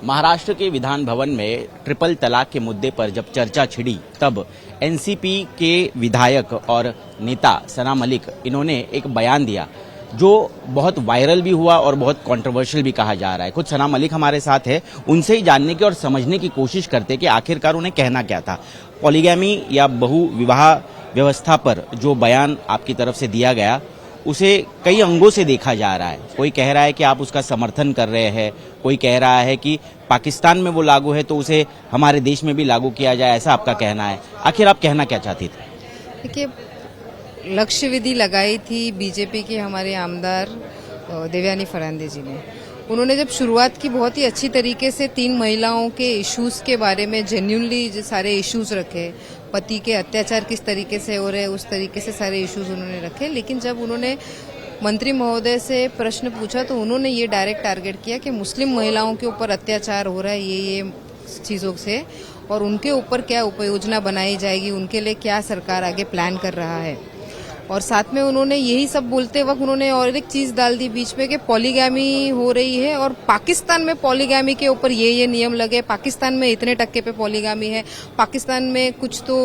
महाराष्ट्र के विधान भवन में ट्रिपल तलाक के मुद्दे पर जब चर्चा छिड़ी तब एनसीपी के विधायक और नेता सना मलिक इन्होंने एक बयान दिया जो बहुत वायरल भी हुआ और बहुत कंट्रोवर्शियल भी कहा जा रहा है। खुद सना मलिक हमारे साथ है, उनसे ही जानने की और समझने की कोशिश करते कि आखिरकार उन्हें कहना क्या था। पॉलीगैमी या बहु विवाह व्यवस्था पर जो बयान आपकी तरफ से दिया गया उसे कई अंगों से देखा जा रहा है। कोई कह रहा है कि आप उसका समर्थन कर रहे हैं, कोई कह रहा है कि पाकिस्तान में वो लागू है तो उसे हमारे देश में भी लागू किया जाए, ऐसा आपका कहना है। आखिर आप कहना क्या चाहती थे? देखिए, लक्ष्य विधि लगाई थी बीजेपी के हमारे आमदार देवयानी फरांदे जी ने। उन्होंने जब शुरुआत की बहुत ही अच्छी तरीके से 3 महिलाओं के इश्यूज के बारे में जेन्युइनली सारे इश्यूज रखे, पति के अत्याचार किस तरीके से हो रहे उस तरीके से सारे इश्यूज उन्होंने रखे। लेकिन जब उन्होंने मंत्री महोदय से प्रश्न पूछा तो उन्होंने ये डायरेक्ट टारगेट किया कि मुस्लिम महिलाओं के ऊपर अत्याचार हो रहा है ये चीज़ों से, और उनके ऊपर क्या उपयोजना बनाई जाएगी, उनके लिए क्या सरकार आगे प्लान कर रहा है। और साथ में उन्होंने यही सब बोलते वक्त उन्होंने और एक चीज डाल दी बीच में कि पॉलीगैमी हो रही है और पाकिस्तान में पॉलीगैमी के ऊपर ये नियम लगे, पाकिस्तान में इतने टक्के पे पॉलीगैमी है, पाकिस्तान में कुछ तो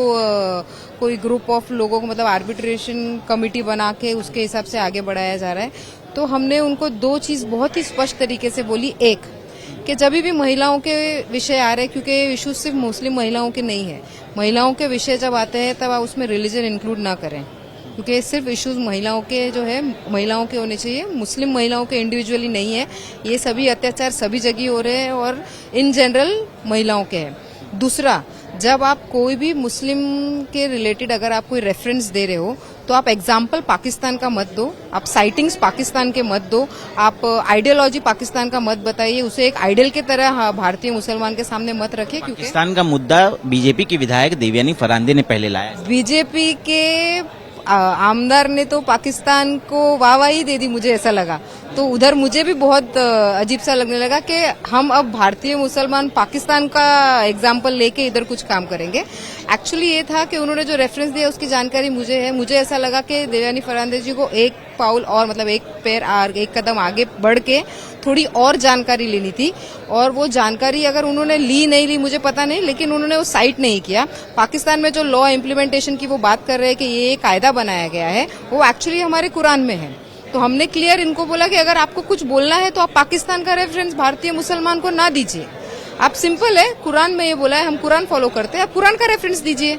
कोई ग्रुप ऑफ लोगों को मतलब आर्बिट्रेशन कमेटी बना के उसके हिसाब से आगे बढ़ाया जा रहा है। तो हमने उनको 2 चीज बहुत ही स्पष्ट तरीके से बोली। एक कि जब भी महिलाओं के विषय आ रहे, क्योंकि इश्यूज सिर्फ मुस्लिम महिलाओं के नहीं है, महिलाओं के विषय जब आते हैं तब आप उसमें रिलीजन इंक्लूड ना करें, क्योंकि सिर्फ इश्यूज महिलाओं के जो है महिलाओं के होने चाहिए, मुस्लिम महिलाओं के इंडिविजुअली नहीं है। ये सभी अत्याचार सभी जगह हो रहे हैं और इन जनरल महिलाओं के हैं। दूसरा, जब आप कोई भी मुस्लिम के रिलेटेड अगर आप कोई रेफरेंस दे रहे हो तो आप एग्जाम्पल पाकिस्तान का मत दो, आप साइटिंग्स पाकिस्तान के मत दो, आप आइडियोलॉजी पाकिस्तान का मत बताइए, उसे एक आइडियल की तरह भारतीय मुसलमान के सामने मत रखिए। क्योंकि पाकिस्तान का मुद्दा बीजेपी के विधायक देवयानी फरांदे ने पहले लाया। बीजेपी के आमदार ने तो पाकिस्तान को वाहवाही दे दी, मुझे ऐसा लगा। तो उधर मुझे भी बहुत अजीब सा लगने लगा कि हम अब भारतीय मुसलमान पाकिस्तान का एग्जाम्पल लेके इधर कुछ काम करेंगे। एक्चुअली ये था कि उन्होंने जो रेफरेंस दिया उसकी जानकारी मुझे है। मुझे ऐसा लगा कि देवयानी फरांदे जी को एक पाउल और मतलब एक कदम आगे बढ़ के थोड़ी और जानकारी लेनी थी, और वो जानकारी अगर उन्होंने नहीं ली मुझे पता नहीं, लेकिन उन्होंने वो साइट नहीं किया। पाकिस्तान में जो लॉ इम्प्लीमेंटेशन की वो बात कर रहे हैं कि ये कायदा बनाया गया है, वो एक्चुअली हमारे कुरान में है। तो हमने क्लियर इनको बोला कि अगर आपको कुछ बोलना है तो आप पाकिस्तान का रेफरेंस भारतीय मुसलमान को ना दीजिए। आप सिंपल है, कुरान में ये बोला है, हम कुरान फॉलो करते हैं, आप कुरान का रेफरेंस दीजिए।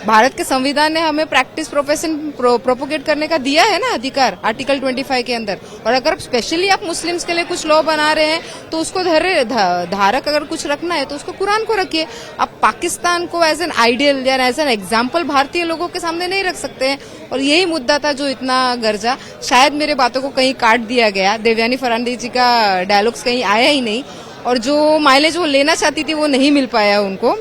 भारत के संविधान ने हमें प्रैक्टिस प्रोफेशन प्रोपोगेट करने का दिया है ना अधिकार, आर्टिकल 25 के अंदर। और अगर स्पेशली आप मुस्लिम्स के लिए कुछ लॉ बना रहे हैं तो उसको धारक अगर कुछ रखना है तो उसको कुरान को रखिए। आप पाकिस्तान को एज एन आइडियल या एज एन एग्जाम्पल भारतीय लोगों के सामने नहीं रख सकते हैं। और यही मुद्दा था जो इतना गरजा। शायद मेरे बातों को कहीं काट दिया गया, देवयानी फरांदे जी का डायलॉग्स कहीं आया ही नहीं, और जो माइलेज वो लेना चाहती थी वो नहीं मिल पाया उनको।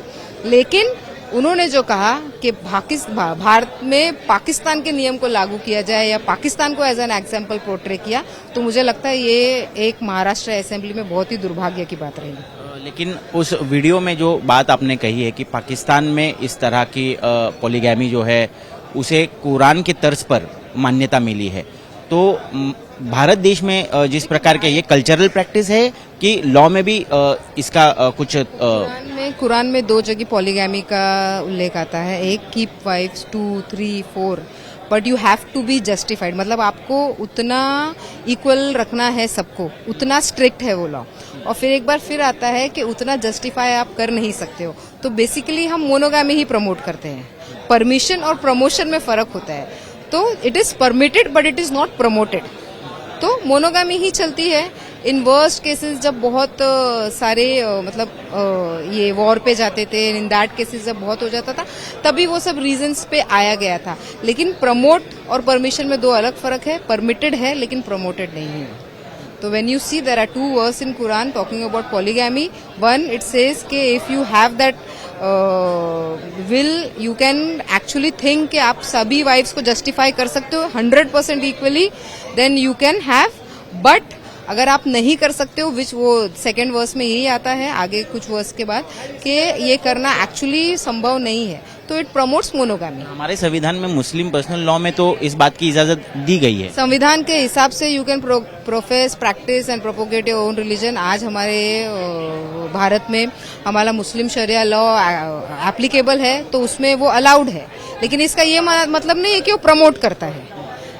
लेकिन उन्होंने जो कहा कि भारत में पाकिस्तान के नियम को लागू किया जाए या पाकिस्तान को एज एन एग्जाम्पल पोर्ट्रे किया, तो मुझे लगता है ये एक महाराष्ट्र असेंबली में बहुत ही दुर्भाग्य की बात रही। लेकिन उस वीडियो में जो बात आपने कही है कि पाकिस्तान में इस तरह की पॉलीगैमी जो है उसे कुरान के तर्ज पर मान्यता मिली है, तो भारत देश में जिस प्रकार के ये कल्चरल प्रैक्टिस है कि लॉ में भी इसका कुछ कुरान में 2 जगह पॉलीगैमी का उल्लेख आता है। एक, keep wives 2, 3, 4, but you have to be justified, मतलब आपको उतना इक्वल रखना है सबको, उतना स्ट्रिक्ट है वो लॉ। और फिर एक बार फिर आता है कि उतना जस्टिफाई आप कर नहीं सकते हो। तो बेसिकली हम मोनोगैमी ही प्रमोट करते हैं। परमिशन और प्रमोशन में फर्क होता है। तो it is permitted but it is not promoted. तो मोनोगामी ही चलती है। इन वर्स्ट केसेस जब बहुत सारे ये वॉर पे जाते थे, इन दैट केसेस जब बहुत हो जाता था, तभी वो सब रीजंस पे आया गया था। लेकिन प्रमोट और परमिशन में 2 अलग फर्क है। परमिटेड है लेकिन प्रमोटेड नहीं है। तो when you see there are 2 verses in Quran talking about polygamy. One, it says कि if you have that will, you can actually think कि आप सभी वाइफ्स को जस्टिफाई कर सकते हो 100% equally, then you can have. But अगर आप नहीं कर सकते हो, विच वो सेकेंड वर्स में यही आता है आगे कुछ वर्स के बाद, कि ये करना एक्चुअली संभव नहीं है, तो इट प्रमोट्स मोनोगामी। हमारे संविधान में मुस्लिम पर्सनल लॉ में तो इस बात की इजाजत दी गई है। संविधान के हिसाब से you can profess, practice and propagate your own religion. आज हमारे भारत में हमारा मुस्लिम शरिया लॉ एप्लीकेबल है, तो उसमें वो अलाउड है, लेकिन इसका ये मतलब नहीं है कि वो प्रमोट करता है।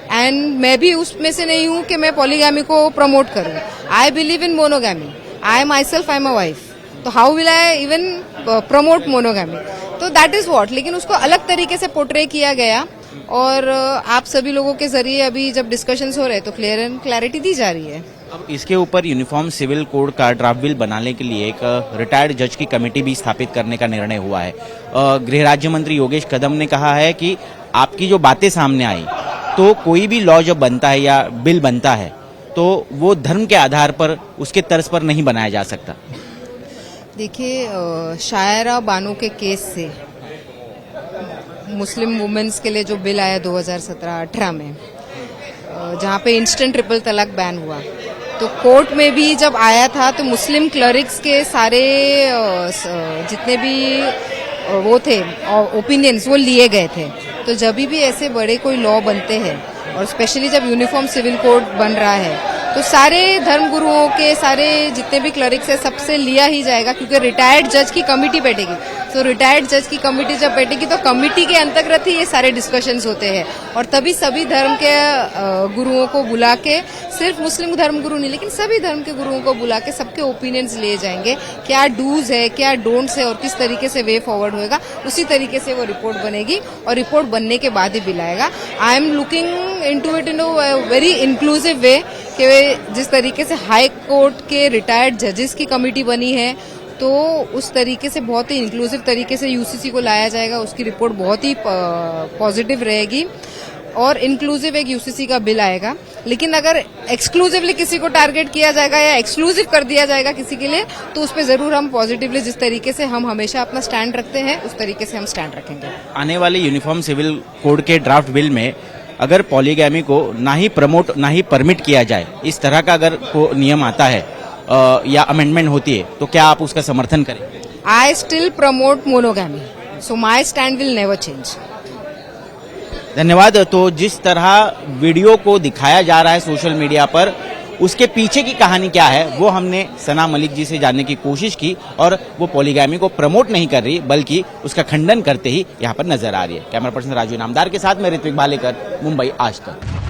एंड मैं भी उसमें से नहीं हूं कि मैं पॉलीगैमी को प्रमोट करूं। I believe in monogamy. I myself I am a wife, तो how will I even promote monogamy? तो दैट इज व्हाट। लेकिन उसको अलग तरीके से पोर्ट्रे किया गया, और आप सभी लोगों के जरिए अभी जब डिस्कशंस हो रहे हैं तो क्लैरिटी दी जा रही है। अब इसके ऊपर यूनिफॉर्म सिविल कोड का ड्राफ्ट बिल बनाने के लिए एक रिटायर्ड जज की कमेटी भी स्थापित करने का निर्णय हुआ है। गृह राज्य मंत्री योगेश कदम ने कहा है कि आपकी जो बातें सामने आई, तो कोई भी लॉ जब बनता है या बिल बनता है तो वो धर्म के आधार पर, उसके तर्ज पर नहीं बनाया जा सकता। देखिए, शायरा बानो के केस से मुस्लिम वुमेन्स के लिए जो बिल आया 2017-18 में, जहाँ पे इंस्टेंट ट्रिपल तलाक बैन हुआ, तो कोर्ट में भी जब आया था तो मुस्लिम क्लरिक्स के सारे जितने भी वो थे ओपिनियंस वो लिए गए थे। तो जब भी ऐसे बड़े कोई लॉ बनते हैं, और स्पेशली जब यूनिफॉर्म सिविल कोड बन रहा है, तो सारे धर्म गुरुओं के सारे जितने भी क्लरिक्स है सबसे लिया ही जाएगा, क्योंकि रिटायर्ड जज की कमिटी बैठेगी। तो रिटायर्ड जज की कमिटी जब बैठेगी तो कमिटी के अंतर्गत ही ये सारे डिस्कशंस होते हैं, और तभी सभी धर्म के गुरुओं को बुला के, सिर्फ मुस्लिम धर्म गुरु नहीं लेकिन सभी धर्म के गुरुओं को बुला के सबके ओपिनियंस लिए जाएंगे, क्या डूज है, क्या डोंट्स है, और किस तरीके से वे फॉरवर्ड होएगा। उसी तरीके से वो रिपोर्ट बनेगी, और रिपोर्ट बनने के बाद ही बिल आएगा। I am looking into it in a very inclusive way, कि जिस तरीके से हाई कोर्ट के रिटायर्ड जजेस की कमेटी बनी है, तो उस तरीके से बहुत ही इंक्लूसिव तरीके से यूसीसी को लाया जाएगा। उसकी रिपोर्ट बहुत ही पॉजिटिव रहेगी, और इंक्लूसिव एक यूसीसी का बिल आएगा। लेकिन अगर एक्सक्लूसिवली किसी को टारगेट किया जाएगा या एक्सक्लूसिव कर दिया जाएगा किसी के लिए, तो उस पर जरूर हम पॉजिटिवली, जिस तरीके से हम हमेशा अपना स्टैंड रखते हैं, उस तरीके से हम स्टैंड रखेंगे। आने वाले यूनिफॉर्म सिविल कोड के ड्राफ्ट बिल में अगर पॉलीगैमी को ना ही प्रमोट ना ही परमिट किया जाए, इस तरह का अगर नियम आता है या अमेंडमेंट होती है, तो क्या आप उसका समर्थन करें? I still promote monogamy, so my stand will never change. धन्यवाद। तो जिस तरह वीडियो को दिखाया जा रहा है सोशल मीडिया पर, उसके पीछे की कहानी क्या है वो हमने सना मलिक जी से जानने की कोशिश की, और वो पॉलीगैमी को प्रमोट नहीं कर रही बल्कि उसका खंडन करते ही यहाँ पर नजर आ रही है। कैमरा पर्सन राजू इनामदार के साथ मैं ऋत्विक भालेकर, मुंबई आज तक।